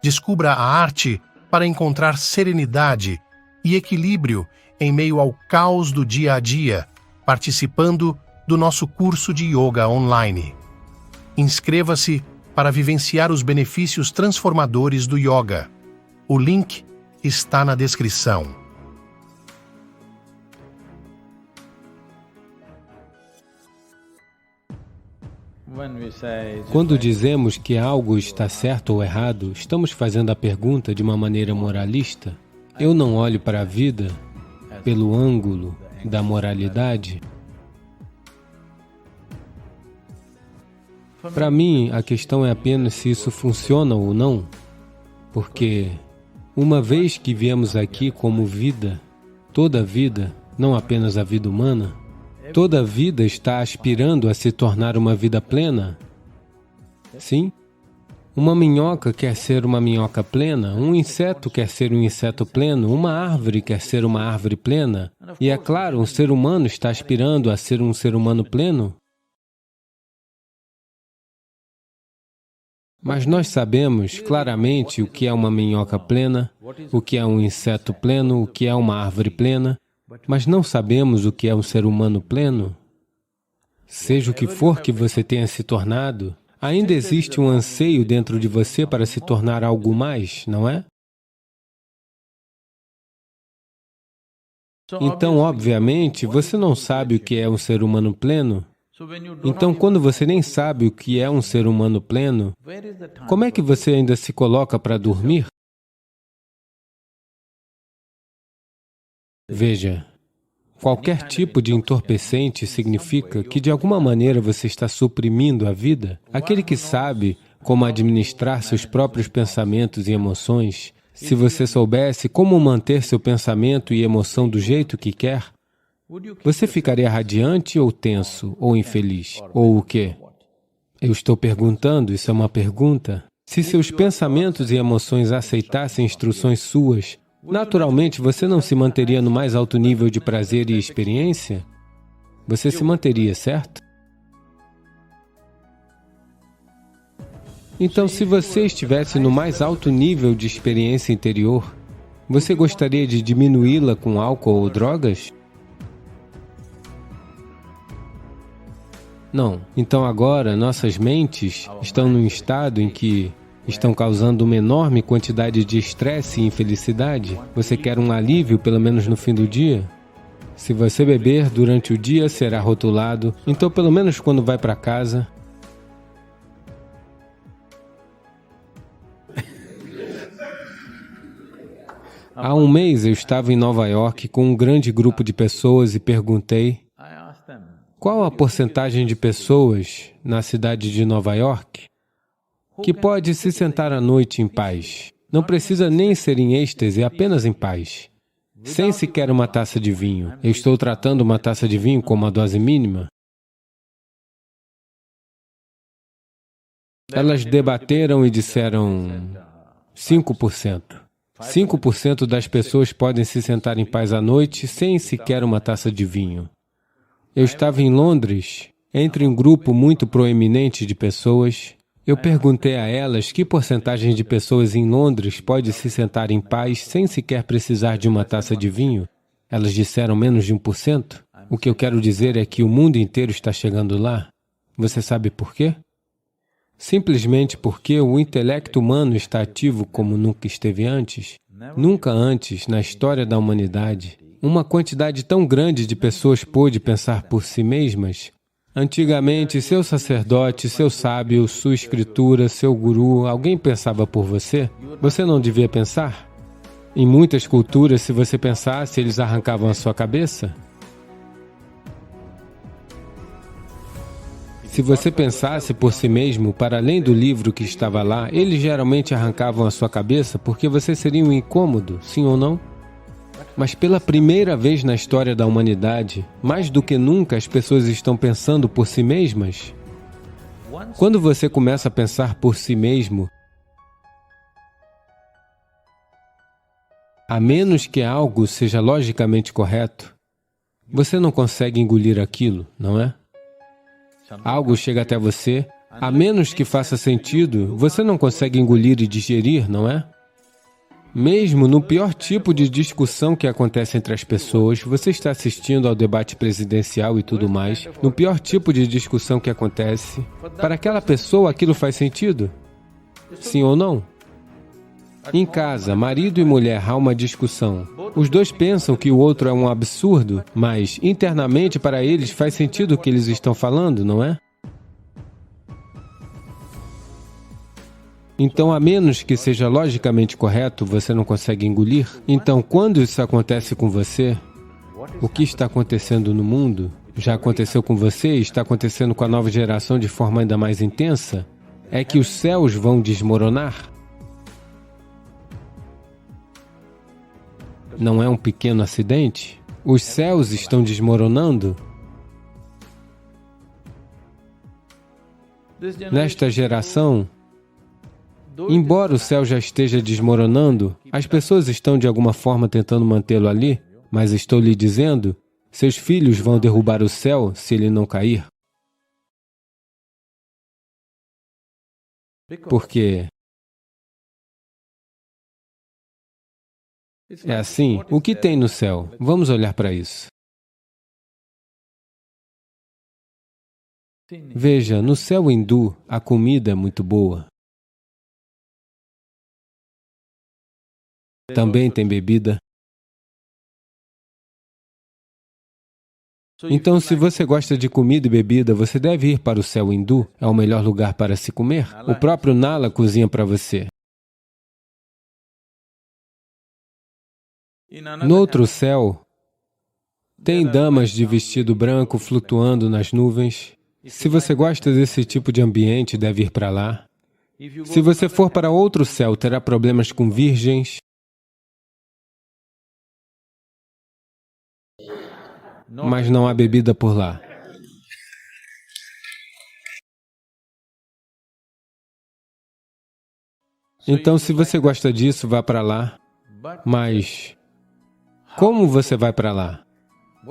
Descubra a arte para encontrar serenidade e equilíbrio em meio ao caos do dia a dia, participando do nosso curso de yoga online. Inscreva-se para vivenciar os benefícios transformadores do yoga. O link está na descrição. Quando dizemos que algo está certo ou errado, estamos fazendo a pergunta de uma maneira moralista. Eu não olho para a vida pelo ângulo da moralidade. Para mim, a questão é apenas se isso funciona ou não, porque uma vez que viemos aqui como vida, toda vida, não apenas a vida humana, toda vida está aspirando a se tornar uma vida plena? Sim? Uma minhoca quer ser uma minhoca plena, um inseto quer ser um inseto pleno, uma árvore quer ser uma árvore plena. E é claro, um ser humano está aspirando a ser um ser humano pleno. Mas nós sabemos claramente o que é uma minhoca plena, o que é um inseto pleno, o que é uma árvore plena, mas não sabemos o que é um ser humano pleno. Seja o que for que você tenha se tornado, ainda existe um anseio dentro de você para se tornar algo mais, não é? Então, obviamente, você não sabe o que é um ser humano pleno. Então, quando você nem sabe o que é um ser humano pleno, como é que você ainda se coloca para dormir? Veja, qualquer tipo de entorpecente significa que de alguma maneira você está suprimindo a vida. Aquele que sabe como administrar seus próprios pensamentos e emoções, se você soubesse como manter seu pensamento e emoção do jeito que quer, você ficaria radiante ou tenso, ou infeliz? Ou o quê? Eu estou perguntando, isso é uma pergunta. Se seus pensamentos e emoções aceitassem instruções suas, naturalmente você não se manteria no mais alto nível de prazer e experiência? Você se manteria, certo? Então, se você estivesse no mais alto nível de experiência interior, você gostaria de diminuí-la com álcool ou drogas? Não. Então agora, nossas mentes estão num estado em que estão causando uma enorme quantidade de estresse e infelicidade. Você quer um alívio, pelo menos no fim do dia? Se você beber durante o dia, será rotulado. Então, pelo menos quando vai para casa... Há um mês eu estava em Nova York com um grande grupo de pessoas e perguntei: qual a porcentagem de pessoas na cidade de Nova York que pode se sentar à noite em paz? Não precisa nem ser em êxtase, apenas em paz, sem sequer uma taça de vinho. Eu estou tratando uma taça de vinho como uma dose mínima. Elas debateram e disseram 5%. 5% das pessoas podem se sentar em paz à noite sem sequer uma taça de vinho. Eu estava em Londres, entre um grupo muito proeminente de pessoas. Eu perguntei a elas que porcentagem de pessoas em Londres pode se sentar em paz sem sequer precisar de uma taça de vinho. Elas disseram menos de 1%. O que eu quero dizer é que o mundo inteiro está chegando lá. Você sabe por quê? Simplesmente porque o intelecto humano está ativo como nunca esteve antes. Nunca antes, na história da humanidade, uma quantidade tão grande de pessoas pôde pensar por si mesmas. Antigamente, seu sacerdote, seu sábio, sua escritura, seu guru, alguém pensava por você? Você não devia pensar? Em muitas culturas, se você pensasse, eles arrancavam a sua cabeça? Se você pensasse por si mesmo, para além do livro que estava lá, eles geralmente arrancavam a sua cabeça porque você seria um incômodo, sim ou não? Mas pela primeira vez na história da humanidade, mais do que nunca as pessoas estão pensando por si mesmas. Quando você começa a pensar por si mesmo, a menos que algo seja logicamente correto, você não consegue engolir aquilo, não é? Algo chega até você, A menos que faça sentido, você não consegue engolir e digerir, não é? Mesmo no pior tipo de discussão que acontece entre as pessoas, você está assistindo ao debate presidencial e tudo mais, no pior tipo de discussão que acontece, para aquela pessoa aquilo faz sentido? Sim ou não? Em casa, marido e mulher, há uma discussão. Os dois pensam que o outro é um absurdo, mas internamente para eles faz sentido o que eles estão falando, não é? Então, a menos que seja logicamente correto, você não consegue engolir. Então, quando isso acontece com você, o que está acontecendo no mundo, já aconteceu com você e está acontecendo com a nova geração de forma ainda mais intensa, é que os céus vão desmoronar. Não é um pequeno acidente? Os céus estão desmoronando. Nesta geração, embora o céu já esteja desmoronando, as pessoas estão de alguma forma tentando mantê-lo ali, mas estou lhe dizendo, seus filhos vão derrubar o céu se ele não cair. Porque é assim, o que tem no céu? Vamos olhar para isso. Veja, no céu hindu, a comida é muito boa. Também tem bebida. Então, se você gosta de comida e bebida, você deve ir para o céu hindu. É o melhor lugar para se comer. O próprio Nala cozinha para você. No outro céu, tem damas de vestido branco flutuando nas nuvens. Se você gosta desse tipo de ambiente, deve ir para lá. Se você for para outro céu, terá problemas com virgens. Mas não há bebida por lá. Então, se você gosta disso, vá para lá. Mas como você vai para lá?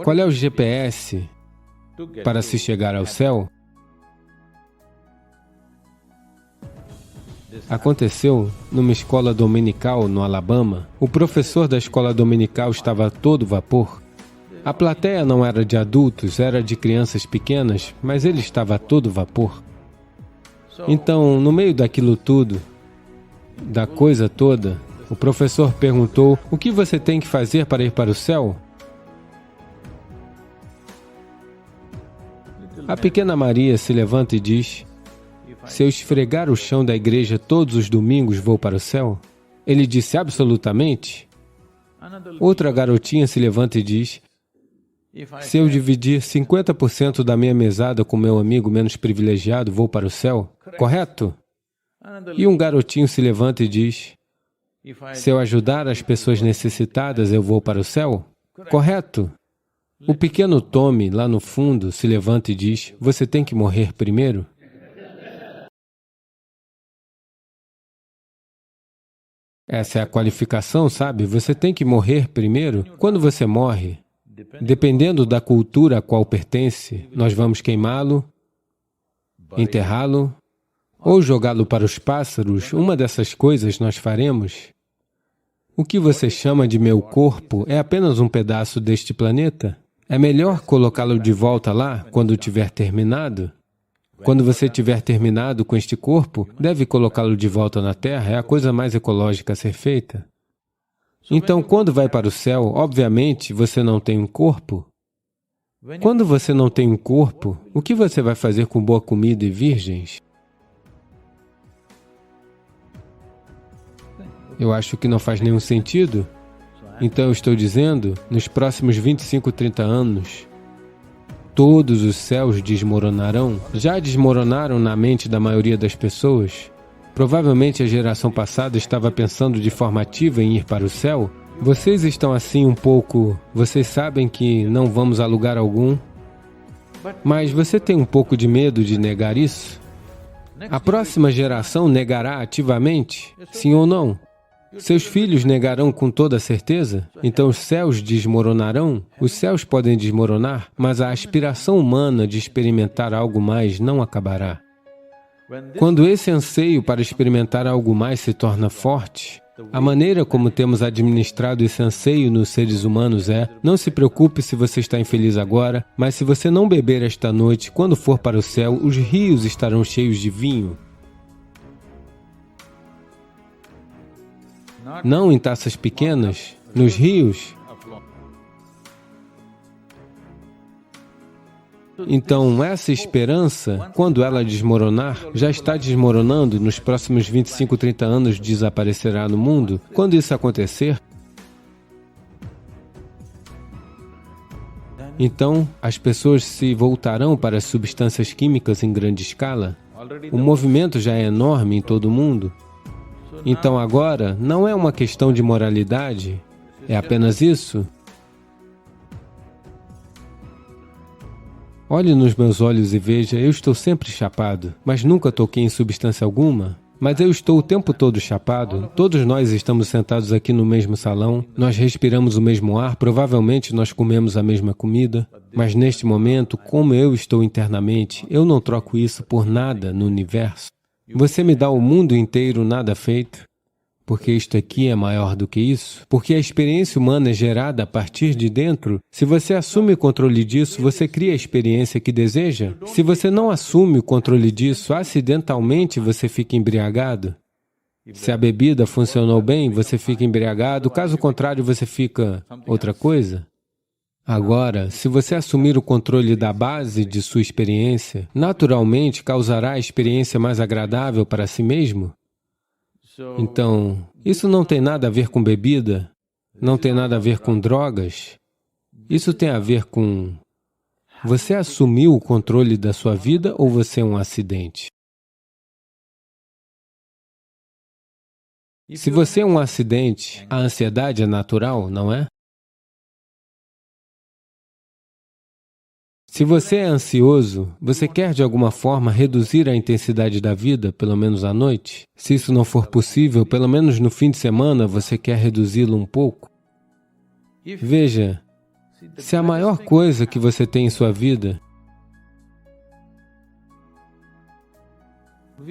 Qual é o GPS para se chegar ao céu? Aconteceu numa escola dominical no Alabama. O professor da escola dominical estava a todo vapor. A plateia não era de adultos, era de crianças pequenas, mas ele estava a todo vapor. Então, no meio daquilo tudo, da coisa toda, o professor perguntou, o que você tem que fazer para ir para o céu? A pequena Maria se levanta e diz, se eu esfregar o chão da igreja todos os domingos, vou para o céu? Ele disse, absolutamente. Outra garotinha se levanta e diz, se eu dividir 50% da minha mesada com meu amigo menos privilegiado, vou para o céu? Correto? E um garotinho se levanta e diz, se eu ajudar as pessoas necessitadas, eu vou para o céu? Correto? O pequeno Tommy, lá no fundo, se levanta e diz, você tem que morrer primeiro? Essa é a qualificação, sabe? Você tem que morrer primeiro. Quando você morre, dependendo da cultura a qual pertence, nós vamos queimá-lo, enterrá-lo, ou jogá-lo para os pássaros. Uma dessas coisas nós faremos. O que você chama de meu corpo é apenas um pedaço deste planeta. É melhor colocá-lo de volta lá quando tiver terminado. Quando você tiver terminado com este corpo, deve colocá-lo de volta na Terra. É a coisa mais ecológica a ser feita. Então, quando vai para o céu, obviamente, você não tem um corpo. Quando você não tem um corpo, o que você vai fazer com boa comida e virgens? Eu acho que não faz nenhum sentido. Então, eu estou dizendo, nos próximos 25, 30 anos, todos os céus desmoronarão. Já desmoronaram na mente da maioria das pessoas. Provavelmente a geração passada estava pensando de forma ativa em ir para o céu. Vocês estão assim um pouco... Vocês sabem que não vamos a lugar algum. Mas você tem um pouco de medo de negar isso? A próxima geração negará ativamente? Sim ou não? Seus filhos negarão com toda certeza? Então os céus desmoronarão? Os céus podem desmoronar, mas a aspiração humana de experimentar algo mais não acabará. Quando esse anseio para experimentar algo mais se torna forte, a maneira como temos administrado esse anseio nos seres humanos é: não se preocupe se você está infeliz agora, mas se você não beber esta noite, quando for para o céu, os rios estarão cheios de vinho. Não em taças pequenas, nos rios. Então, essa esperança, quando ela desmoronar, já está desmoronando, nos próximos 25, 30 anos desaparecerá no mundo. Quando isso acontecer, então as pessoas se voltarão para as substâncias químicas em grande escala. O movimento já é enorme em todo o mundo. Então agora, não é uma questão de moralidade, é apenas isso. Olhe nos meus olhos e veja, eu estou sempre chapado, mas nunca toquei em substância alguma. Mas eu estou o tempo todo chapado. Todos nós estamos sentados aqui no mesmo salão, nós respiramos o mesmo ar, provavelmente nós comemos a mesma comida. Mas neste momento, como eu estou internamente, eu não troco isso por nada no universo. Você me dá o mundo inteiro nada feito, porque isto aqui é maior do que isso, porque a experiência humana é gerada a partir de dentro. Se você assume o controle disso, você cria a experiência que deseja. Se você não assume o controle disso, acidentalmente você fica embriagado. Se a bebida funcionou bem, você fica embriagado, caso contrário, você fica outra coisa. Agora, se você assumir o controle da base de sua experiência, naturalmente causará a experiência mais agradável para si mesmo. Então, isso não tem nada a ver com bebida, não tem nada a ver com drogas. Isso tem a ver com... Você assumiu o controle da sua vida ou você é um acidente? Se você é um acidente, a ansiedade é natural, não é? Se você é ansioso, você quer de alguma forma reduzir a intensidade da vida, pelo menos à noite? Se isso não for possível, pelo menos no fim de semana você quer reduzi-lo um pouco? Veja, se a maior coisa que você tem em sua vida,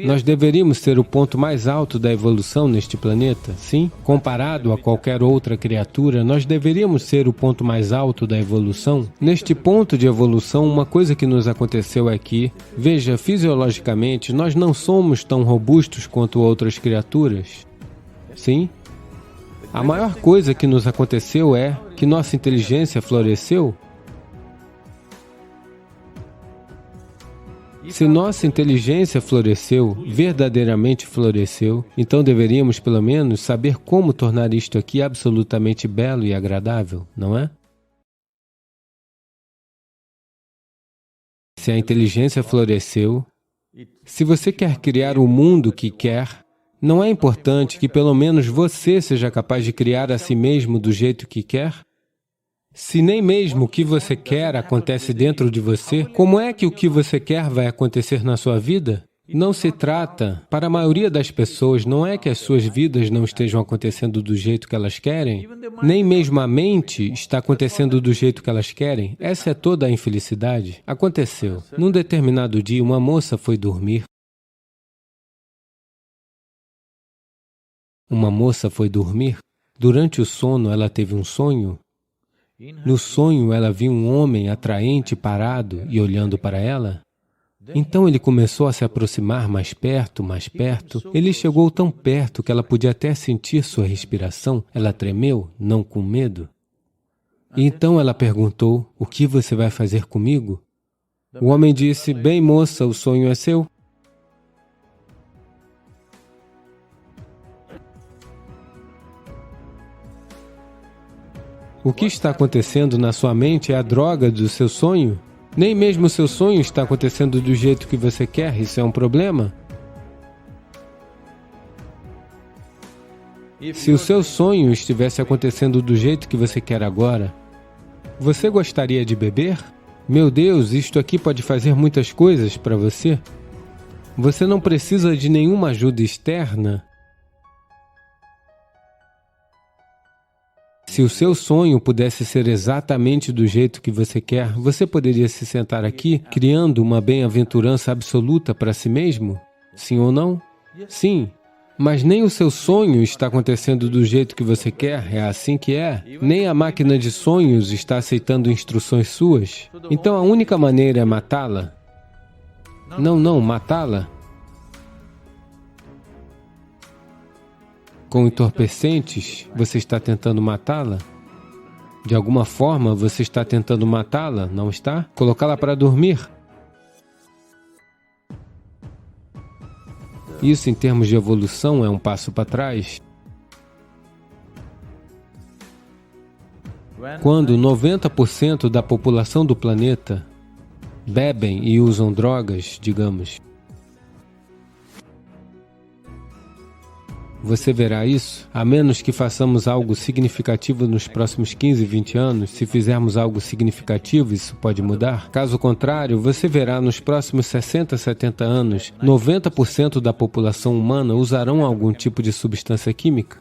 nós deveríamos ser o ponto mais alto da evolução neste planeta, sim? Comparado a qualquer outra criatura, nós deveríamos ser o ponto mais alto da evolução. Neste ponto de evolução, uma coisa que nos aconteceu é que, veja, fisiologicamente, nós não somos tão robustos quanto outras criaturas, sim? A maior coisa que nos aconteceu é que nossa inteligência floresceu. Se nossa inteligência floresceu, verdadeiramente floresceu, então deveríamos, pelo menos, saber como tornar isto aqui absolutamente belo e agradável, não é? Se a inteligência floresceu, se você quer criar o mundo que quer, não é importante que pelo menos você seja capaz de criar a si mesmo do jeito que quer? Se nem mesmo o que você quer acontece dentro de você, como é que o que você quer vai acontecer na sua vida? Não se trata, para a maioria das pessoas, não é que as suas vidas não estejam acontecendo do jeito que elas querem, nem mesmo a mente está acontecendo do jeito que elas querem. Essa é toda a infelicidade. Aconteceu. Num determinado dia, uma moça foi dormir. Uma moça foi dormir. Durante o sono, ela teve um sonho. No sonho, ela viu um homem atraente parado e olhando para ela. Então ele começou a se aproximar mais perto, mais perto. Ele chegou tão perto que ela podia até sentir sua respiração. Ela tremeu, não com medo. E então ela perguntou, "O que você vai fazer comigo?" O homem disse, "Bem, moça, o sonho é seu." O que está acontecendo na sua mente é a droga do seu sonho? Nem mesmo o seu sonho está acontecendo do jeito que você quer, isso é um problema? Se o seu sonho estivesse acontecendo do jeito que você quer agora, você gostaria de beber? Meu Deus, isto aqui pode fazer muitas coisas para você. Você não precisa de nenhuma ajuda externa. Se o seu sonho pudesse ser exatamente do jeito que você quer, você poderia se sentar aqui, criando uma bem-aventurança absoluta para si mesmo? Sim ou não? Sim. Mas nem o seu sonho está acontecendo do jeito que você quer, é assim que é. Nem a máquina de sonhos está aceitando instruções suas. Então a única maneira é matá-la? Não, matá-la. Com entorpecentes, você está tentando matá-la? De alguma forma, você está tentando matá-la, não está? Colocá-la para dormir? Isso, em termos de evolução, é um passo para trás. Quando 90% da população do planeta bebem e usam drogas, digamos, você verá isso? A menos que façamos algo significativo nos próximos 15, 20 anos, se fizermos algo significativo, isso pode mudar. Caso contrário, você verá nos próximos 60, 70 anos, 90% da população humana usarão algum tipo de substância química.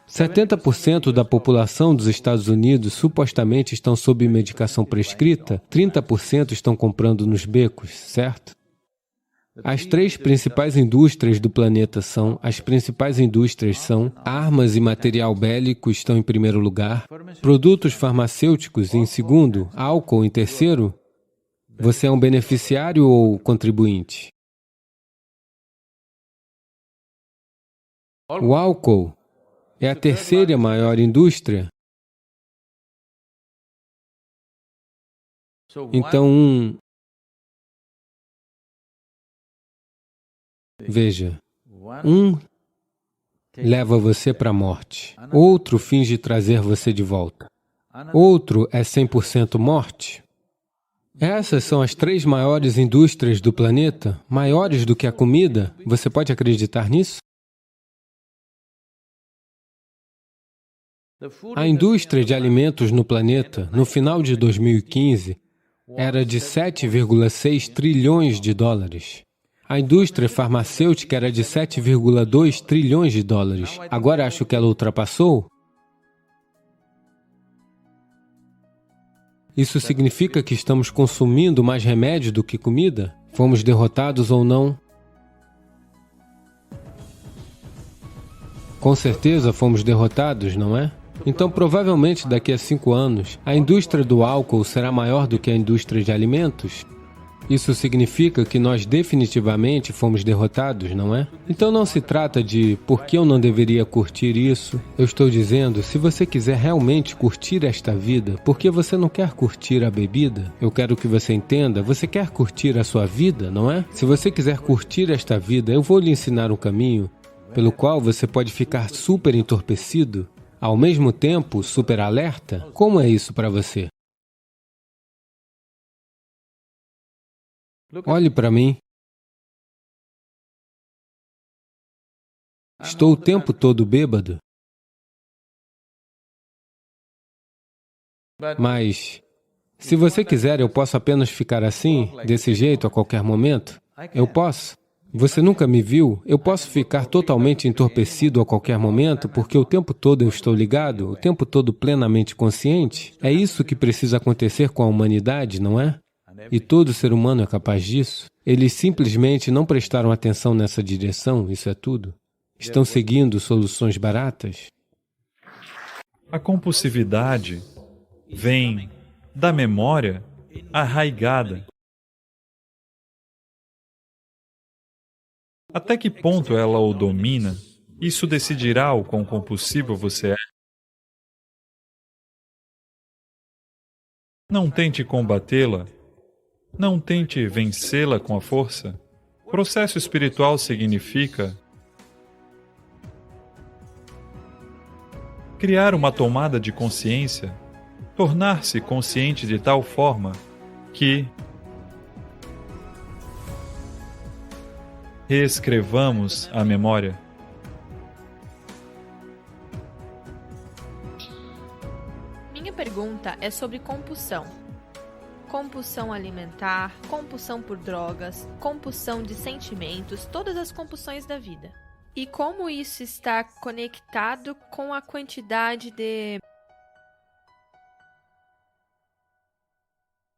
70% da população dos Estados Unidos supostamente estão sob medicação prescrita, 30% estão comprando nos becos, certo? As três principais indústrias do planeta são, armas e material bélico estão em primeiro lugar, produtos farmacêuticos em segundo, álcool em terceiro. Você é um beneficiário ou contribuinte? O álcool é a terceira maior indústria. Então, veja, um leva você para a morte, outro finge trazer você de volta, outro é 100% morte. Essas são as três maiores indústrias do planeta, maiores do que a comida. Você pode acreditar nisso? A indústria de alimentos no planeta, no final de 2015, era de 7,6 trilhões de dólares. A indústria farmacêutica era de 7,2 trilhões de dólares. Agora acho que ela ultrapassou. Isso significa que estamos consumindo mais remédio do que comida? Fomos derrotados ou não? Com certeza fomos derrotados, não é? Então, provavelmente daqui a 5 anos, a indústria do álcool será maior do que a indústria de alimentos? Isso significa que nós definitivamente fomos derrotados, não é? Então não se trata de por que eu não deveria curtir isso. Eu estou dizendo, se você quiser realmente curtir esta vida, por que você não quer curtir a bebida? Eu quero que você entenda, você quer curtir a sua vida, não é? Se você quiser curtir esta vida, eu vou lhe ensinar um caminho pelo qual você pode ficar super entorpecido, ao mesmo tempo super alerta. Como é isso para você? Olhe para mim. Estou o tempo todo bêbado. Mas, se você quiser, eu posso apenas ficar assim, desse jeito, a qualquer momento? Eu posso. Você nunca me viu? Eu posso ficar totalmente entorpecido a qualquer momento, porque o tempo todo eu estou ligado, o tempo todo plenamente consciente. É isso que precisa acontecer com a humanidade, não é? E todo ser humano é capaz disso. Eles simplesmente não prestaram atenção nessa direção, isso é tudo. Estão seguindo soluções baratas. A compulsividade vem da memória arraigada. Até que ponto ela o domina, isso decidirá o quão compulsivo você é. Não tente combatê-la. Não tente vencê-la com a força. Processo espiritual significa criar uma tomada de consciência, tornar-se consciente de tal forma que reescrevamos a memória. Minha pergunta é sobre compulsão. Compulsão alimentar, compulsão por drogas, compulsão de sentimentos, todas as compulsões da vida. E como isso está conectado com a quantidade de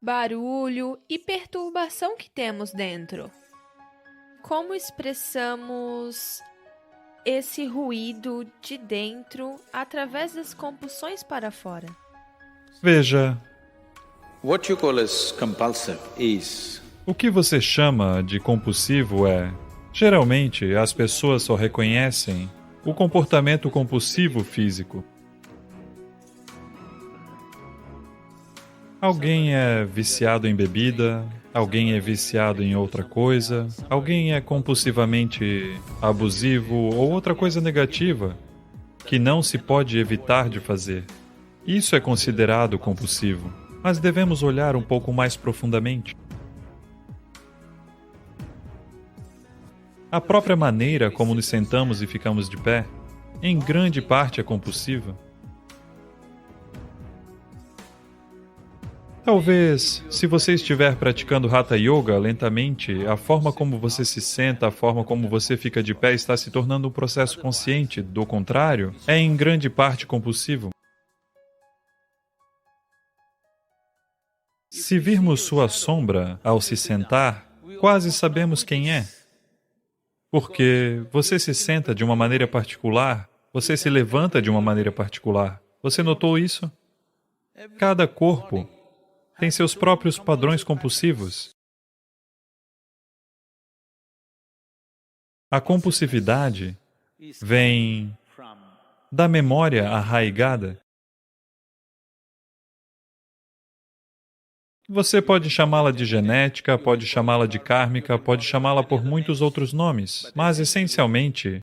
barulho e perturbação que temos dentro? Como expressamos esse ruído de dentro através das compulsões para fora? Veja, What you call as compulsive is o que você chama de compulsivo é... Geralmente, as pessoas só reconhecem o comportamento compulsivo físico. Alguém é viciado em bebida, alguém é viciado em outra coisa, alguém é compulsivamente abusivo ou outra coisa negativa que não se pode evitar de fazer. Isso é considerado compulsivo, mas devemos olhar um pouco mais profundamente. A própria maneira como nos sentamos e ficamos de pé, em grande parte é compulsiva. Talvez, se você estiver praticando Hatha Yoga lentamente, a forma como você se senta, a forma como você fica de pé está se tornando um processo consciente. Do contrário, é em grande parte compulsivo. Se virmos sua sombra ao se sentar, quase sabemos quem é. Porque você se senta de uma maneira particular, você se levanta de uma maneira particular. Você notou isso? Cada corpo tem seus próprios padrões compulsivos. A compulsividade vem da memória arraigada. Você pode chamá-la de genética, pode chamá-la de kármica, pode chamá-la por muitos outros nomes, mas essencialmente,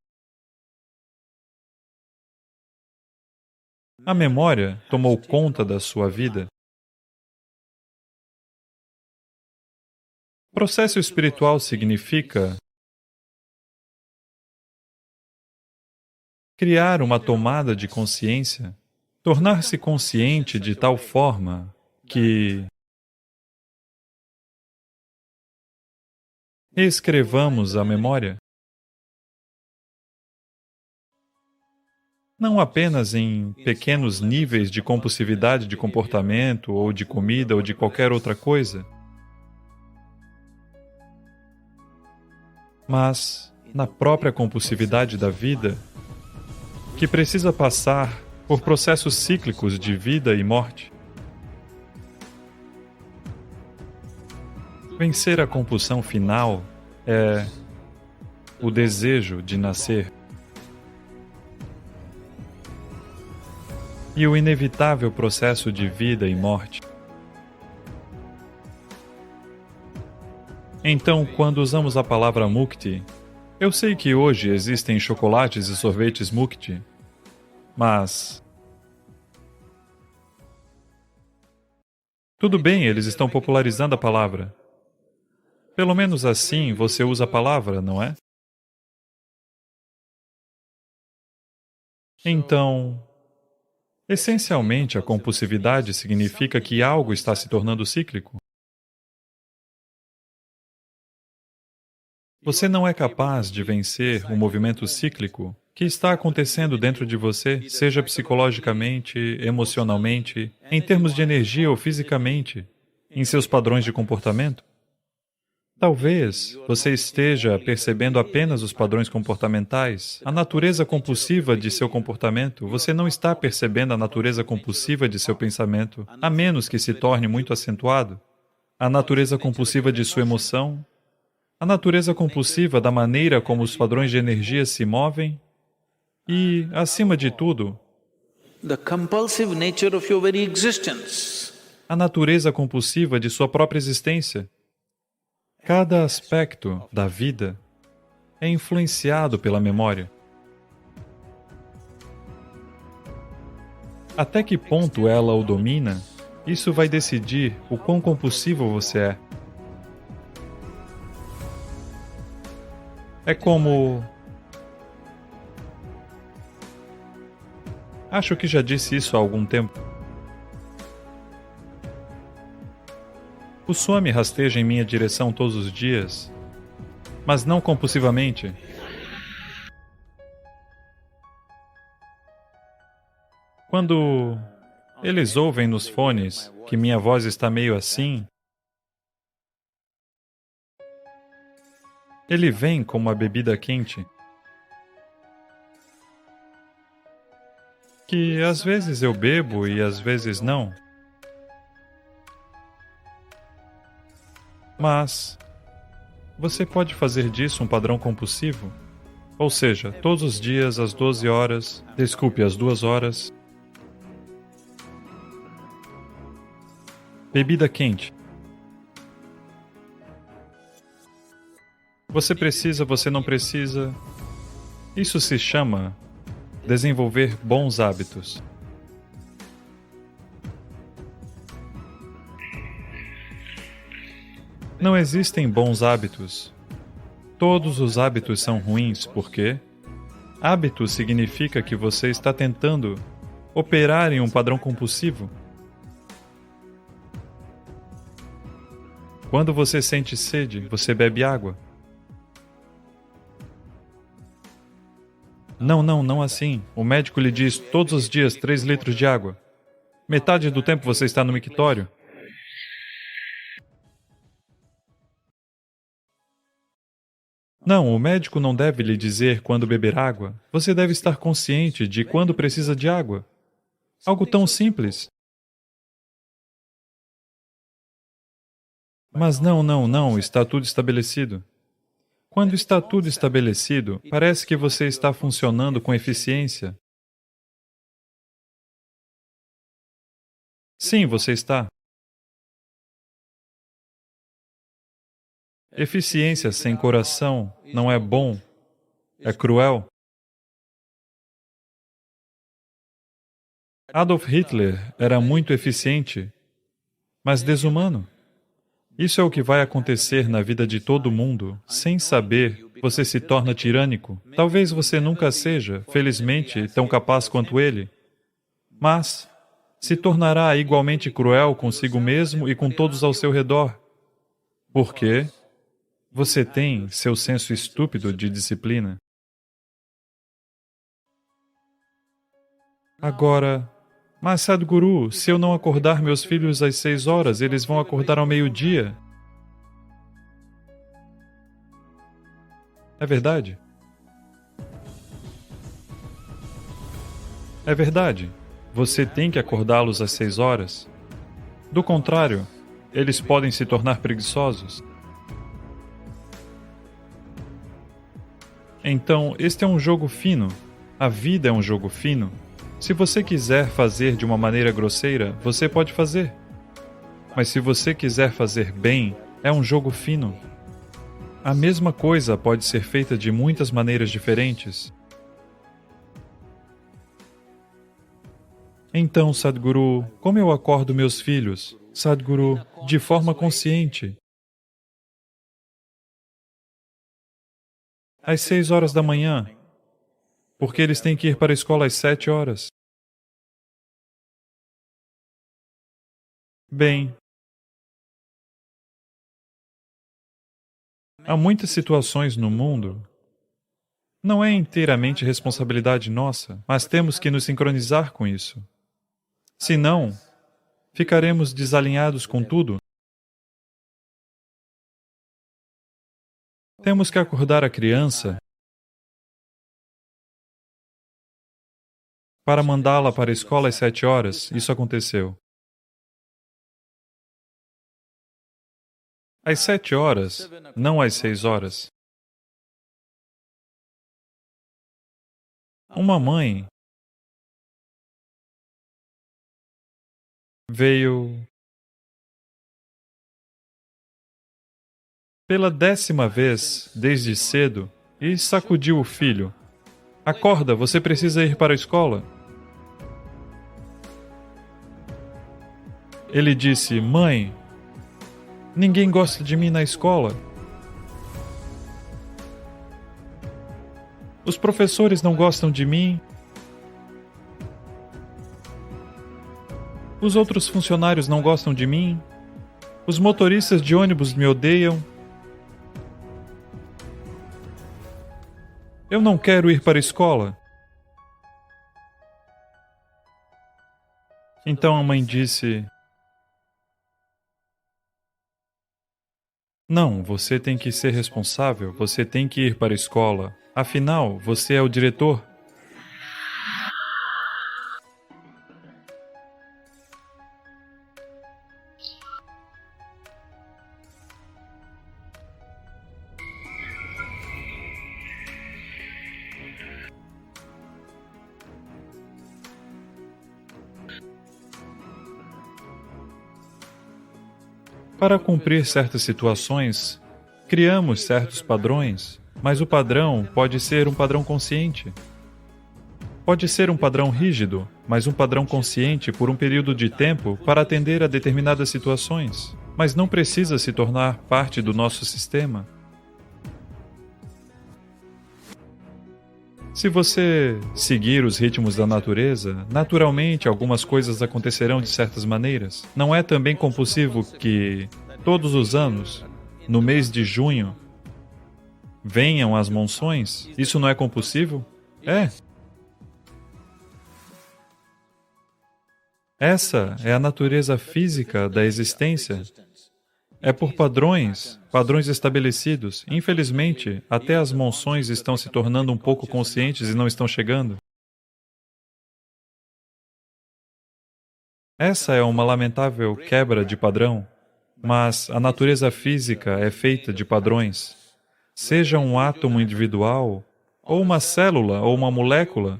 a memória tomou conta da sua vida. Processo espiritual significa criar uma tomada de consciência, tornar-se consciente de tal forma que escrevamos a memória. Não apenas em pequenos níveis de compulsividade de comportamento, ou de comida, ou de qualquer outra coisa, mas na própria compulsividade da vida, que precisa passar por processos cíclicos de vida e morte. Vencer a compulsão final é o desejo de nascer. E o inevitável processo de vida e morte. Então, quando usamos a palavra mukti, eu sei que hoje existem chocolates e sorvetes mukti, mas tudo bem, eles estão popularizando a palavra. Pelo menos assim você usa a palavra, não é? Então, essencialmente a compulsividade significa que algo está se tornando cíclico. Você não é capaz de vencer o movimento cíclico que está acontecendo dentro de você, seja psicologicamente, emocionalmente, em termos de energia ou fisicamente, em seus padrões de comportamento? Talvez você esteja percebendo apenas os padrões comportamentais, a natureza compulsiva de seu comportamento. Você não está percebendo a natureza compulsiva de seu pensamento, a menos que se torne muito acentuado. A natureza compulsiva de sua emoção, a natureza compulsiva da maneira como os padrões de energia se movem e, acima de tudo, the compulsive nature of your very existence. A natureza compulsiva de sua própria existência. Cada aspecto da vida é influenciado pela memória. Até que ponto ela o domina, isso vai decidir o quão compulsivo você é. É como... Acho que já disse isso há algum tempo. O Swami rasteja em minha direção todos os dias, mas não compulsivamente. Quando eles ouvem nos fones que minha voz está meio assim, Ele vem com uma bebida quente que às vezes eu bebo e às vezes não. Mas você pode fazer disso um padrão compulsivo? Ou seja, todos os dias às 12 horas, desculpe, às 2 horas, bebida quente. Você precisa, você não precisa. Isso se chama desenvolver bons hábitos. Não existem bons hábitos. Todos os hábitos são ruins, porque hábito significa que você está tentando operar em um padrão compulsivo. Quando você sente sede, você bebe água. Não assim. O médico lhe diz todos os dias 3 litros de água. Metade do tempo você está no mictório. Não, o médico não deve lhe dizer quando beber água. Você deve estar consciente de quando precisa de água. Algo tão simples. Mas não, está tudo estabelecido. Quando está tudo estabelecido, parece que você está funcionando com eficiência. Sim, você está. Eficiência sem coração não é bom, é cruel. Adolf Hitler era muito eficiente, mas desumano. Isso é o que vai acontecer na vida de todo mundo. Sem saber, você se torna tirânico. Talvez você nunca seja, felizmente, tão capaz quanto ele, mas se tornará igualmente cruel consigo mesmo e com todos ao seu redor. Por quê? Você tem seu senso estúpido de disciplina. Agora, mas Sadhguru, se eu não acordar meus filhos às 6 horas, eles vão acordar ao meio-dia. É verdade? É verdade. Você tem que acordá-los às 6 horas. Do contrário, eles podem se tornar preguiçosos. Então, este é um jogo fino. A vida é um jogo fino. Se você quiser fazer de uma maneira grosseira, você pode fazer. Mas se você quiser fazer bem, é um jogo fino. A mesma coisa pode ser feita de muitas maneiras diferentes. Então, Sadhguru, como eu acordo meus filhos? Sadhguru, de forma consciente. Às 6 horas da manhã, porque eles têm que ir para a escola às 7 horas. Bem, há muitas situações no mundo. Não é inteiramente responsabilidade nossa, mas temos que nos sincronizar com isso. Senão, ficaremos desalinhados com tudo. Temos que acordar a criança para mandá-la para a escola às 7 horas. Isso aconteceu. Às 7 horas, não às 6 horas. Uma mãe veio pela 10ª vez desde cedo e sacudiu o filho. Acorda, você precisa ir para a escola. Ele disse, mãe, ninguém gosta de mim na escola. Os professores não gostam de mim. Os outros funcionários não gostam de mim. Os motoristas de ônibus me odeiam. Eu não quero ir para a escola. Então a mãe disse, Não, você tem que ser responsável, você tem que ir para a escola. Afinal, você é o diretor. Para cumprir certas situações, criamos certos padrões, mas o padrão pode ser um padrão consciente. Pode ser um padrão rígido, mas um padrão consciente por um período de tempo para atender a determinadas situações, mas não precisa se tornar parte do nosso sistema. Se você seguir os ritmos da natureza, naturalmente algumas coisas acontecerão de certas maneiras. Não é também compulsivo que, todos os anos, no mês de junho, venham as monções? Isso não é compulsivo? É. Essa é a natureza física da existência. É por padrões estabelecidos. Infelizmente, até as monções estão se tornando um pouco conscientes e não estão chegando. Essa é uma lamentável quebra de padrão, mas a natureza física é feita de padrões. Seja um átomo individual, ou uma célula, ou uma molécula,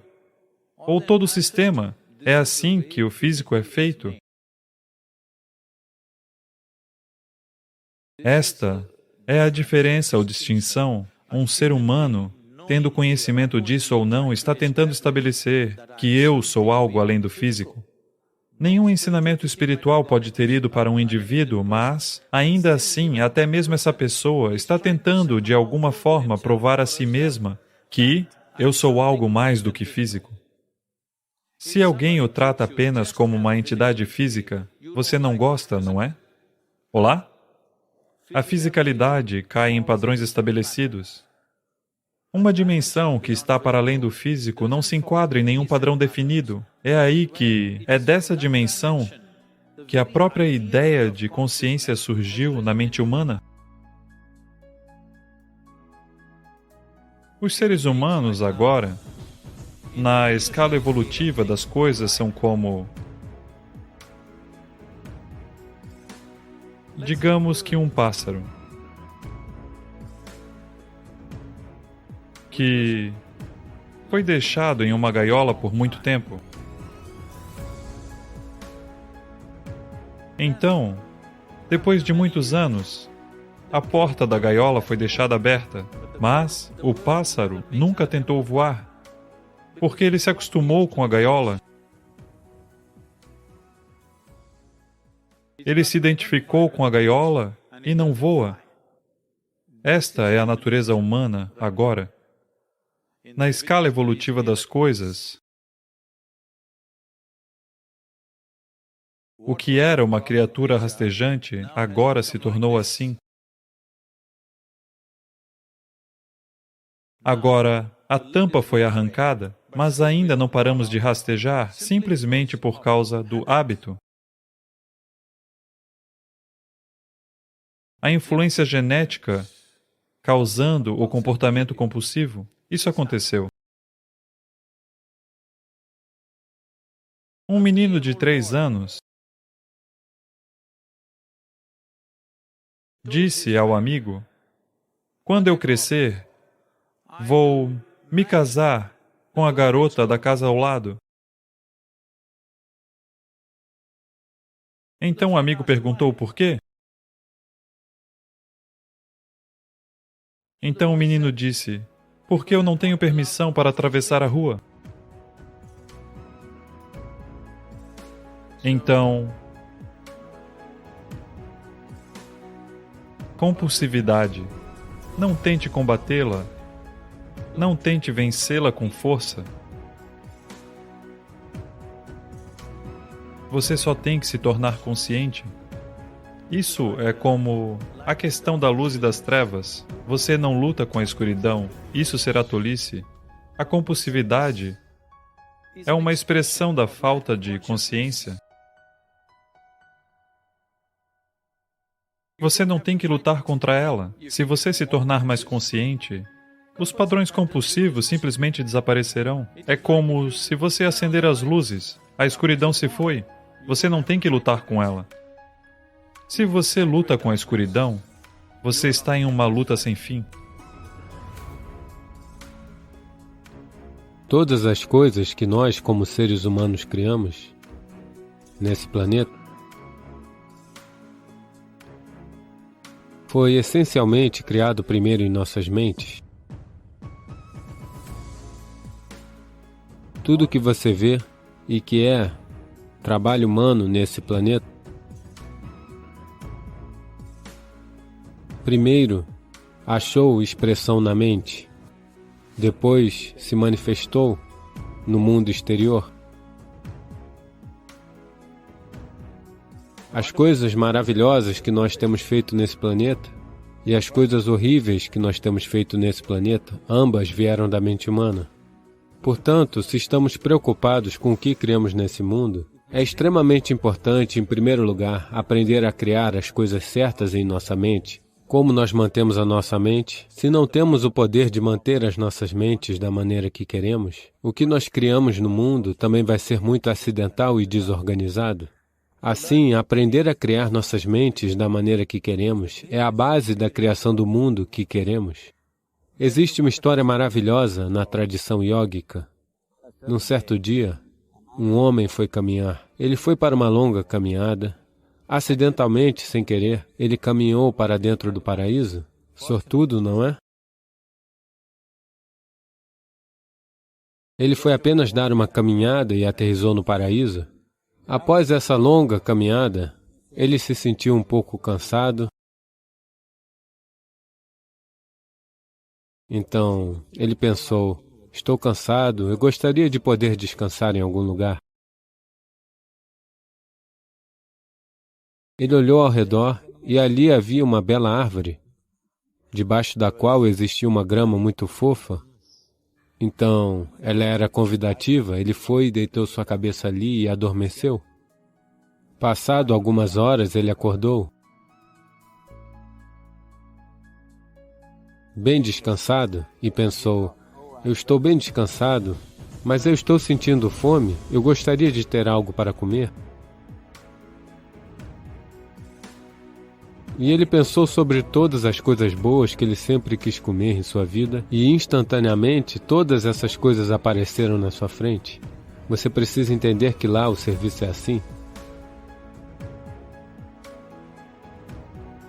ou todo o sistema, é assim que o físico é feito. Esta é a diferença ou distinção. Um ser humano, tendo conhecimento disso ou não, está tentando estabelecer que eu sou algo além do físico. Nenhum ensinamento espiritual pode ter ido para um indivíduo, mas, ainda assim, até mesmo essa pessoa está tentando, de alguma forma, provar a si mesma que eu sou algo mais do que físico. Se alguém o trata apenas como uma entidade física, você não gosta, não é? Olá? A fisicalidade cai em padrões estabelecidos. Uma dimensão que está para além do físico não se enquadra em nenhum padrão definido. É aí que é dessa dimensão que a própria ideia de consciência surgiu na mente humana. Os seres humanos agora, na escala evolutiva das coisas, são como, digamos que um pássaro, que foi deixado em uma gaiola por muito tempo. Então, depois de muitos anos, a porta da gaiola foi deixada aberta, mas o pássaro nunca tentou voar, porque ele se acostumou com a gaiola. Ele se identificou com a gaiola e não voa. Esta é a natureza humana agora. Na escala evolutiva das coisas, o que era uma criatura rastejante agora se tornou assim. Agora, a tampa foi arrancada, mas ainda não paramos de rastejar simplesmente por causa do hábito. A influência genética causando o comportamento compulsivo, isso aconteceu. Um menino de 3 anos disse ao amigo: "Quando eu crescer, vou me casar com a garota da casa ao lado." Então o amigo perguntou por quê. Então o menino disse: "Porque eu não tenho permissão para atravessar a rua." Então, compulsividade. Não tente combatê-la. Não tente vencê-la com força. Você só tem que se tornar consciente. Isso é como a questão da luz e das trevas. Você não luta com a escuridão. Isso será tolice. A compulsividade é uma expressão da falta de consciência. Você não tem que lutar contra ela. Se você se tornar mais consciente, os padrões compulsivos simplesmente desaparecerão. É como se você acender as luzes, a escuridão se foi. Você não tem que lutar com ela. Se você luta com a escuridão, você está em uma luta sem fim. Todas as coisas que nós, como seres humanos, criamos nesse planeta foi essencialmente criado primeiro em nossas mentes. Tudo que você vê e que é trabalho humano nesse planeta, primeiro achou expressão na mente, depois se manifestou no mundo exterior. As coisas maravilhosas que nós temos feito nesse planeta e as coisas horríveis que nós temos feito nesse planeta, ambas vieram da mente humana. Portanto, se estamos preocupados com o que criamos nesse mundo, é extremamente importante, em primeiro lugar, aprender a criar as coisas certas em nossa mente. Como nós mantemos a nossa mente? Se não temos o poder de manter as nossas mentes da maneira que queremos, o que nós criamos no mundo também vai ser muito acidental e desorganizado. Assim, aprender a criar nossas mentes da maneira que queremos é a base da criação do mundo que queremos. Existe uma história maravilhosa na tradição yógica. Num certo dia, um homem foi caminhar. Ele foi para uma longa caminhada. Acidentalmente, sem querer, ele caminhou para dentro do paraíso. Sortudo, não é? Ele foi apenas dar uma caminhada e aterrissou no paraíso. Após essa longa caminhada, ele se sentiu um pouco cansado. Então, ele pensou, estou cansado, eu gostaria de poder descansar em algum lugar. Ele olhou ao redor e ali havia uma bela árvore, debaixo da qual existia uma grama muito fofa. Então, ela era convidativa, ele foi e deitou sua cabeça ali e adormeceu. Passado algumas horas, ele acordou. Bem descansado, e pensou, eu estou bem descansado, mas eu estou sentindo fome, eu gostaria de ter algo para comer. E ele pensou sobre todas as coisas boas que ele sempre quis comer em sua vida, e instantaneamente todas essas coisas apareceram na sua frente. Você precisa entender que lá o serviço é assim.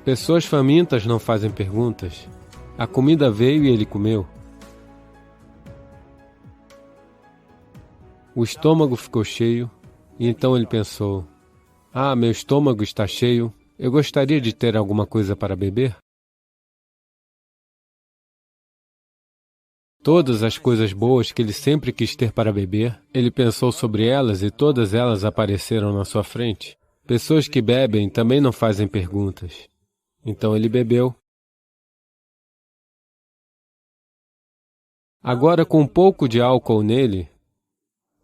Pessoas famintas não fazem perguntas. A comida veio e ele comeu. O estômago ficou cheio, e então ele pensou, meu estômago está cheio, eu gostaria de ter alguma coisa para beber. Todas as coisas boas que ele sempre quis ter para beber, ele pensou sobre elas e todas elas apareceram na sua frente. Pessoas que bebem também não fazem perguntas. Então ele bebeu. Agora, com um pouco de álcool nele,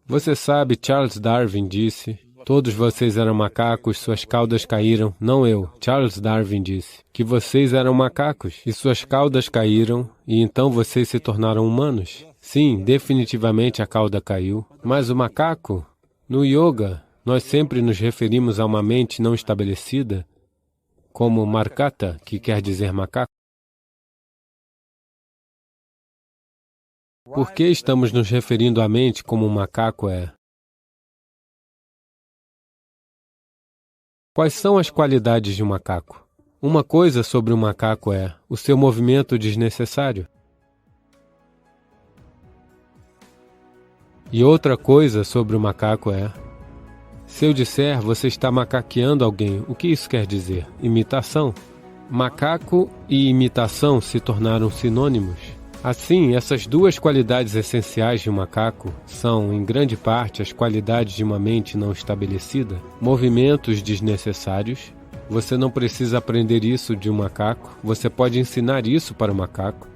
você sabe, Charles Darwin disse, todos vocês eram macacos, suas caudas caíram. Não eu, Charles Darwin disse, que vocês eram macacos e suas caudas caíram e então vocês se tornaram humanos. Sim, definitivamente a cauda caiu, mas o macaco, no yoga, nós sempre nos referimos a uma mente não estabelecida como markata, que quer dizer macaco. Por que estamos nos referindo à mente como um macaco é? Quais são as qualidades de um macaco? Uma coisa sobre um macaco é o seu movimento desnecessário. E outra coisa sobre o macaco é, se eu disser você está macaqueando alguém, o que isso quer dizer? Imitação. Macaco e imitação se tornaram sinônimos. Assim, essas duas qualidades essenciais de um macaco são, em grande parte, as qualidades de uma mente não estabelecida, movimentos desnecessários. Você não precisa aprender isso de um macaco, você pode ensinar isso para o macaco.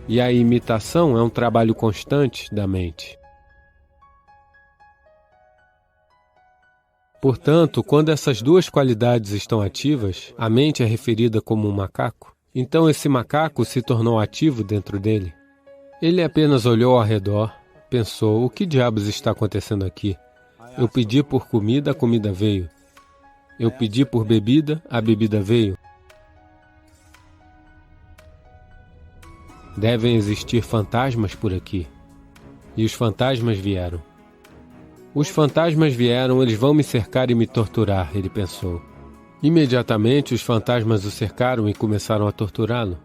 E a imitação é um trabalho constante da mente. Portanto, quando essas duas qualidades estão ativas, a mente é referida como um macaco. Então esse macaco se tornou ativo dentro dele. Ele apenas olhou ao redor, pensou, o que diabos está acontecendo aqui? Eu pedi por comida, a comida veio. Eu pedi por bebida, a bebida veio. Devem existir fantasmas por aqui. E os fantasmas vieram. Os fantasmas vieram, eles vão me cercar e me torturar, ele pensou. Imediatamente os fantasmas o cercaram e começaram a torturá-lo.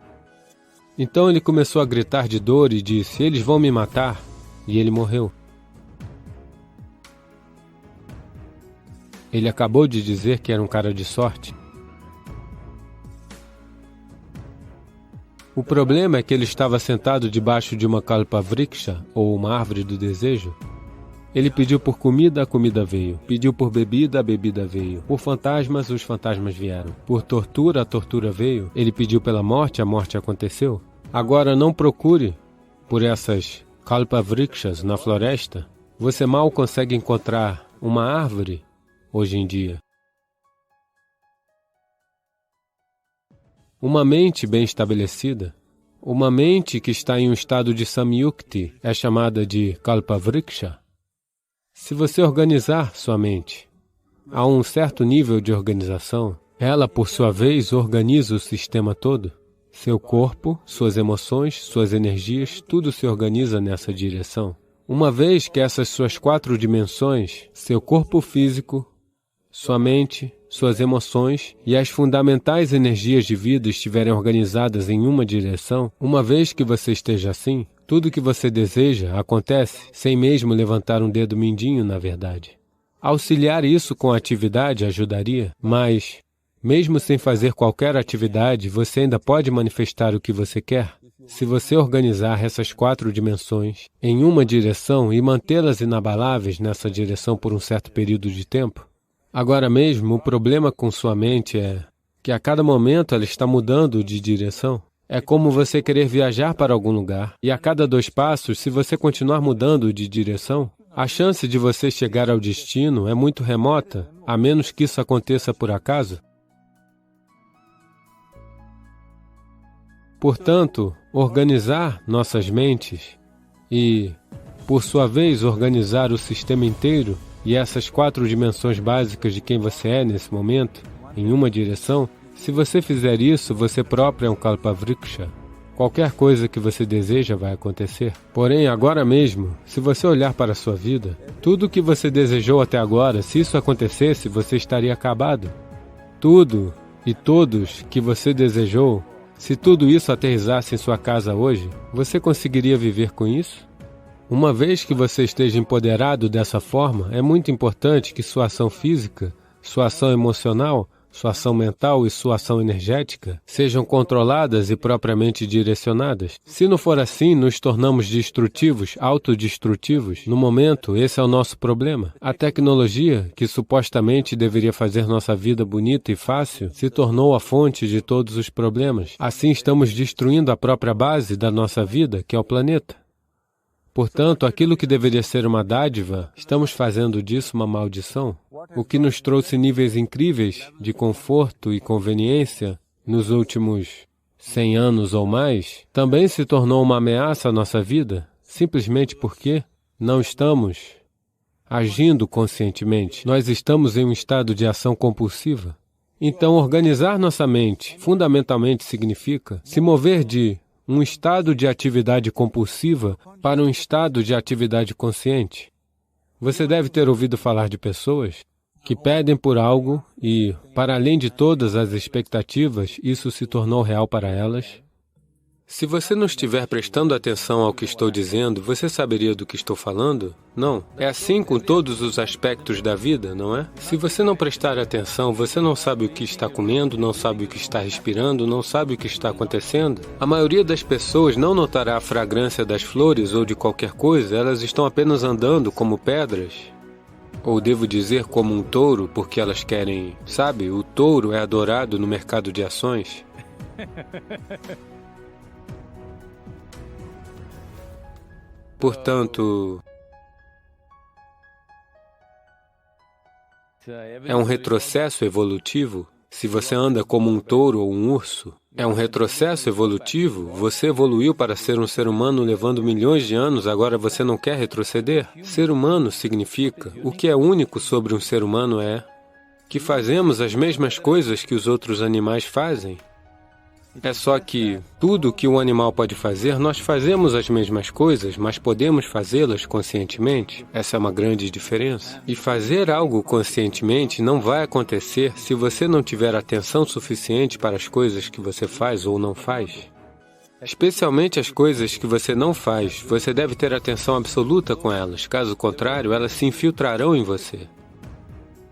Então ele começou a gritar de dor e disse, eles vão me matar. E ele morreu. Ele acabou de dizer que era um cara de sorte. O problema é que ele estava sentado debaixo de uma kalpavriksha, ou uma árvore do desejo. Ele pediu por comida, a comida veio. Pediu por bebida, a bebida veio. Por fantasmas, os fantasmas vieram. Por tortura, a tortura veio. Ele pediu pela morte, a morte aconteceu. Agora não procure por essas kalpavrikshas na floresta. Você mal consegue encontrar uma árvore hoje em dia. Uma mente bem estabelecida, uma mente que está em um estado de samyukti, é chamada de kalpavriksha. Se você organizar sua mente a um certo nível de organização, ela, por sua vez, organiza o sistema todo. Seu corpo, suas emoções, suas energias, tudo se organiza nessa direção. Uma vez que essas suas 4 dimensões, seu corpo físico, sua mente, suas emoções e as fundamentais energias de vida estiverem organizadas em uma direção, uma vez que você esteja assim, tudo que você deseja acontece sem mesmo levantar um dedo mindinho, na verdade. Auxiliar isso com atividade ajudaria, mas, mesmo sem fazer qualquer atividade, você ainda pode manifestar o que você quer. Se você organizar essas 4 dimensões em uma direção e mantê-las inabaláveis nessa direção por um certo período de tempo, agora mesmo, o problema com sua mente é que a cada momento ela está mudando de direção. É como você querer viajar para algum lugar, e a cada 2 passos, se você continuar mudando de direção, a chance de você chegar ao destino é muito remota, a menos que isso aconteça por acaso. Portanto, organizar nossas mentes e, por sua vez, organizar o sistema inteiro e essas 4 dimensões básicas de quem você é nesse momento, em uma direção, se você fizer isso, você próprio é um kalpavriksha. Qualquer coisa que você deseja vai acontecer. Porém, agora mesmo, se você olhar para a sua vida, tudo o que você desejou até agora, se isso acontecesse, você estaria acabado. Tudo e todos que você desejou, se tudo isso aterrissasse em sua casa hoje, você conseguiria viver com isso? Uma vez que você esteja empoderado dessa forma, é muito importante que sua ação física, sua ação emocional, sua ação mental e sua ação energética sejam controladas e propriamente direcionadas. Se não for assim, nos tornamos destrutivos, autodestrutivos. No momento, esse é o nosso problema. A tecnologia, que supostamente deveria fazer nossa vida bonita e fácil, se tornou a fonte de todos os problemas. Assim, estamos destruindo a própria base da nossa vida, que é o planeta. Portanto, aquilo que deveria ser uma dádiva, estamos fazendo disso uma maldição. O que nos trouxe níveis incríveis de conforto e conveniência nos últimos 100 anos ou mais, também se tornou uma ameaça à nossa vida, simplesmente porque não estamos agindo conscientemente. Nós estamos em um estado de ação compulsiva. Então, organizar nossa mente fundamentalmente significa se mover de um estado de atividade compulsiva para um estado de atividade consciente. Você deve ter ouvido falar de pessoas que pedem por algo e, para além de todas as expectativas, isso se tornou real para elas. Se você não estiver prestando atenção ao que estou dizendo, você saberia do que estou falando? Não. É assim com todos os aspectos da vida, não é? Se você não prestar atenção, você não sabe o que está comendo, não sabe o que está respirando, não sabe o que está acontecendo. A maioria das pessoas não notará a fragrância das flores ou de qualquer coisa, elas estão apenas andando como pedras. Ou devo dizer como um touro, porque elas querem... Sabe, o touro é adorado no mercado de ações. Portanto, É um retrocesso evolutivo. Se você anda como um touro ou um urso, é um retrocesso evolutivo. Você evoluiu para ser um ser humano levando milhões de anos, agora você não quer retroceder? Ser humano significa, o que é único sobre um ser humano é que fazemos as mesmas coisas que os outros animais fazem. É só que tudo que um animal pode fazer, nós fazemos as mesmas coisas, mas podemos fazê-las conscientemente. Essa é uma grande diferença. E fazer algo conscientemente não vai acontecer se você não tiver atenção suficiente para as coisas que você faz ou não faz. Especialmente as coisas que você não faz, você deve ter atenção absoluta com elas. Caso contrário, elas se infiltrarão em você.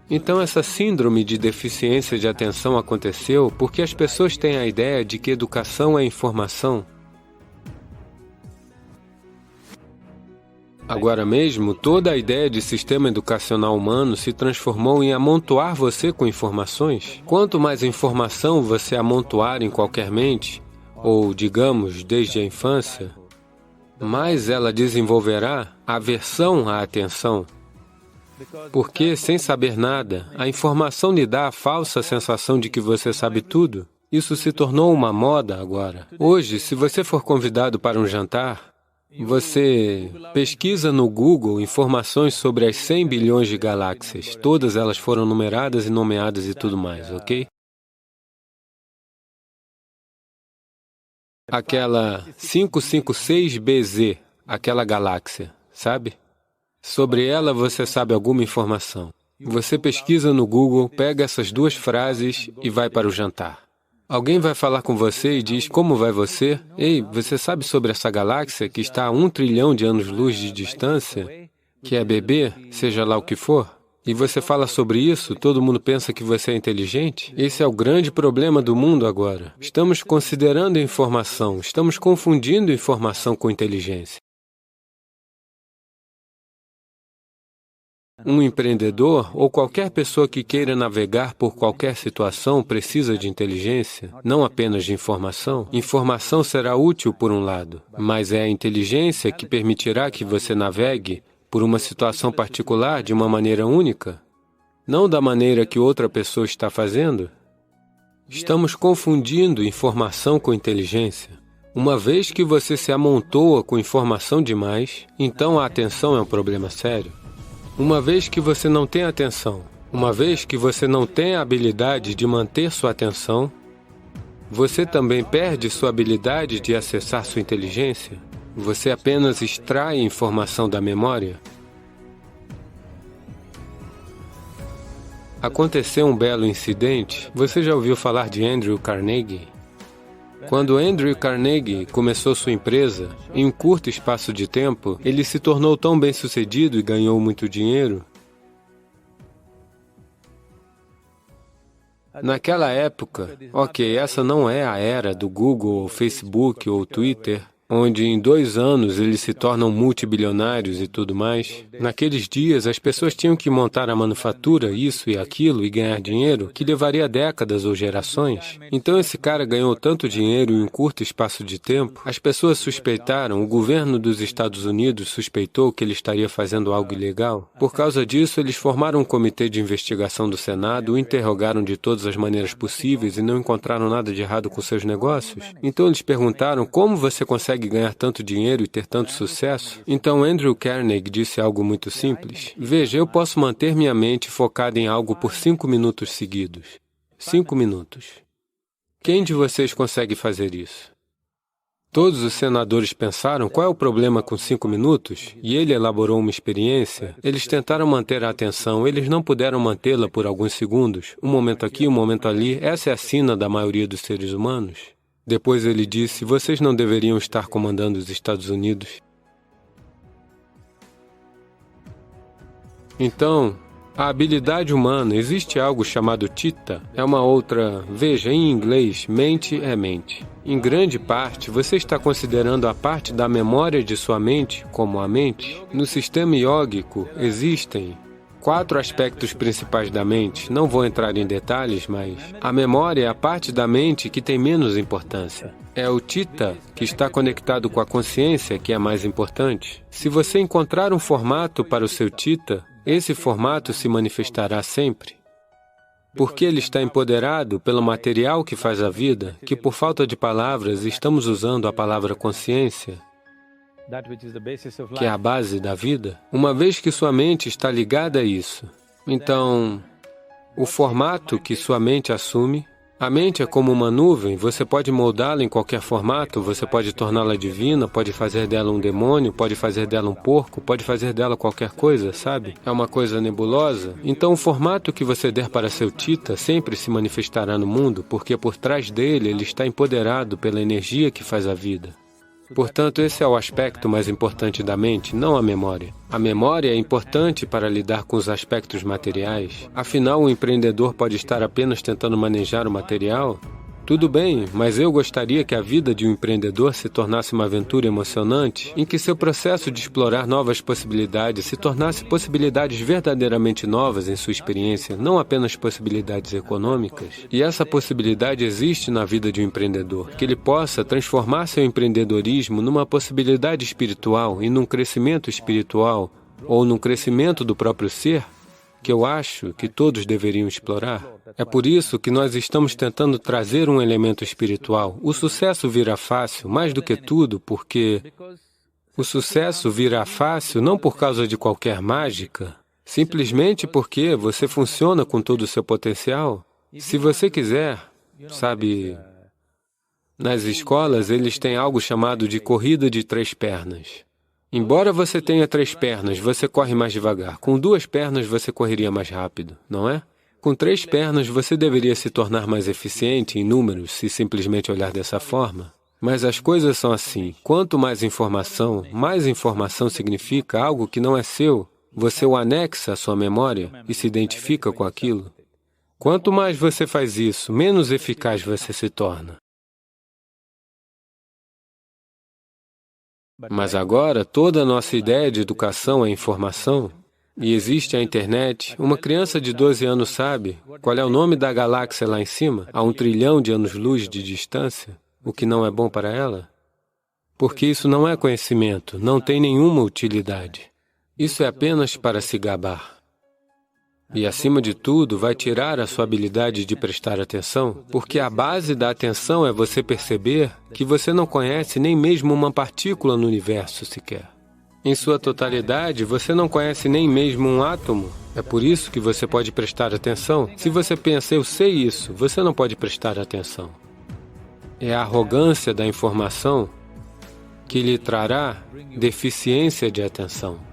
Então, essa síndrome de deficiência de atenção aconteceu porque as pessoas têm a ideia de que educação é informação. Agora mesmo, toda a ideia de sistema educacional humano se transformou em amontoar você com informações. Quanto mais informação você amontoar em qualquer mente, ou, digamos, desde a infância, mais ela desenvolverá aversão à atenção. Porque, sem saber nada, a informação lhe dá a falsa sensação de que você sabe tudo. Isso se tornou uma moda agora. Hoje, se você for convidado para um jantar, você pesquisa no Google informações sobre as 100 bilhões de galáxias. Todas elas foram numeradas e nomeadas e tudo mais, ok? Aquela 556BZ, aquela galáxia, sabe? Sobre ela você sabe alguma informação. Você pesquisa no Google, pega essas duas frases e vai para o jantar. Alguém vai falar com você e diz, como vai você? Ei, você sabe sobre essa galáxia que está a 1 trilhão de anos-luz de distância? Que é bebê, seja lá o que for? E você fala sobre isso, todo mundo pensa que você é inteligente? Esse é o grande problema do mundo agora. Estamos considerando informação, estamos confundindo informação com inteligência. Um empreendedor ou qualquer pessoa que queira navegar por qualquer situação precisa de inteligência, não apenas de informação. Informação será útil por um lado, mas é a inteligência que permitirá que você navegue por uma situação particular de uma maneira única, não da maneira que outra pessoa está fazendo. Estamos confundindo informação com inteligência. Uma vez que você se amontoa com informação demais, então a atenção é um problema sério. Uma vez que você não tem atenção, uma vez que você não tem a habilidade de manter sua atenção, você também perde sua habilidade de acessar sua inteligência. Você apenas extrai informação da memória. Aconteceu um belo incidente. Você já ouviu falar de Andrew Carnegie? Quando Andrew Carnegie começou sua empresa, em um curto espaço de tempo, ele se tornou tão bem-sucedido e ganhou muito dinheiro. Naquela época, essa não é a era do Google, ou Facebook ou Twitter, onde em 2 anos eles se tornam multibilionários e tudo mais. Naqueles dias, as pessoas tinham que montar a manufatura, isso e aquilo, e ganhar dinheiro, que levaria décadas ou gerações. Então esse cara ganhou tanto dinheiro em um curto espaço de tempo, as pessoas suspeitaram, o governo dos Estados Unidos suspeitou que ele estaria fazendo algo ilegal. Por causa disso, eles formaram um comitê de investigação do Senado, o interrogaram de todas as maneiras possíveis e não encontraram nada de errado com seus negócios. Então eles perguntaram como você consegue ganhar tanto dinheiro e ter tanto sucesso? Então Andrew Carnegie disse algo muito simples. Veja, eu posso manter minha mente focada em algo por 5 minutos seguidos. 5 minutos. Quem de vocês consegue fazer isso? Todos os senadores pensaram, qual é o problema com 5 minutos? E ele elaborou uma experiência. Eles tentaram manter a atenção, eles não puderam mantê-la por alguns segundos. Um momento aqui, um momento ali. Essa é a sina da maioria dos seres humanos. Depois ele disse, vocês não deveriam estar comandando os Estados Unidos. Então, a habilidade humana, existe algo chamado Chitta, é uma outra, veja, em inglês, mente é mente. Em grande parte, você está considerando a parte da memória de sua mente como a mente. No sistema iógico, existem 4 aspectos principais da mente. Não vou entrar em detalhes, mas a memória é a parte da mente que tem menos importância. É o Chitta, que está conectado com a consciência, que é mais importante. Se você encontrar um formato para o seu Chitta, esse formato se manifestará sempre. Porque ele está empoderado pelo material que faz a vida, que por falta de palavras estamos usando a palavra consciência, que é a base da vida, uma vez que sua mente está ligada a isso. Então, o formato que sua mente assume, a mente é como uma nuvem, você pode moldá-la em qualquer formato, você pode torná-la divina, pode fazer dela um demônio, pode fazer dela um porco, pode fazer dela qualquer coisa, sabe? É uma coisa nebulosa. Então o formato que você der para seu Tita sempre se manifestará no mundo, porque por trás dele ele está empoderado pela energia que faz a vida. Portanto, esse é o aspecto mais importante da mente, não a memória. A memória é importante para lidar com os aspectos materiais. Afinal, o empreendedor pode estar apenas tentando manejar o material? Tudo bem, mas eu gostaria que a vida de um empreendedor se tornasse uma aventura emocionante, em que seu processo de explorar novas possibilidades se tornasse possibilidades verdadeiramente novas em sua experiência, não apenas possibilidades econômicas. E essa possibilidade existe na vida de um empreendedor, que ele possa transformar seu empreendedorismo numa possibilidade espiritual e num crescimento espiritual, ou num crescimento do próprio ser, que eu acho que todos deveriam explorar. É por isso que nós estamos tentando trazer um elemento espiritual. O sucesso virá fácil, mais do que tudo, porque o sucesso virá fácil não por causa de qualquer mágica, simplesmente porque você funciona com todo o seu potencial. Se você quiser, sabe, nas escolas eles têm algo chamado de corrida de 3 pernas. Embora você tenha 3 pernas, você corre mais devagar. Com 2 pernas, você correria mais rápido, não é? Com 3 pernas, você deveria se tornar mais eficiente em números, se simplesmente olhar dessa forma. Mas as coisas são assim. Quanto mais informação significa algo que não é seu. Você o anexa à sua memória e se identifica com aquilo. Quanto mais você faz isso, menos eficaz você se torna. Mas agora, toda a nossa ideia de educação é informação, e existe a internet. Uma criança de 12 anos sabe qual é o nome da galáxia lá em cima, a 1 trilhão de anos-luz de distância, o que não é bom para ela? Porque isso não é conhecimento, não tem nenhuma utilidade. Isso é apenas para se gabar. E, acima de tudo, vai tirar a sua habilidade de prestar atenção, porque a base da atenção é você perceber que você não conhece nem mesmo uma partícula no universo sequer. Em sua totalidade, você não conhece nem mesmo um átomo. É por isso que você pode prestar atenção. Se você pensa, eu sei isso, você não pode prestar atenção. É a arrogância da informação que lhe trará deficiência de atenção.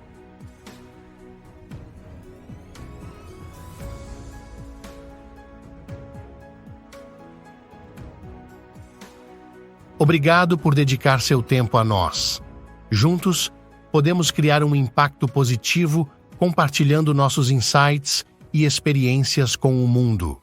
Obrigado por dedicar seu tempo a nós. Juntos, podemos criar um impacto positivo compartilhando nossos insights e experiências com o mundo.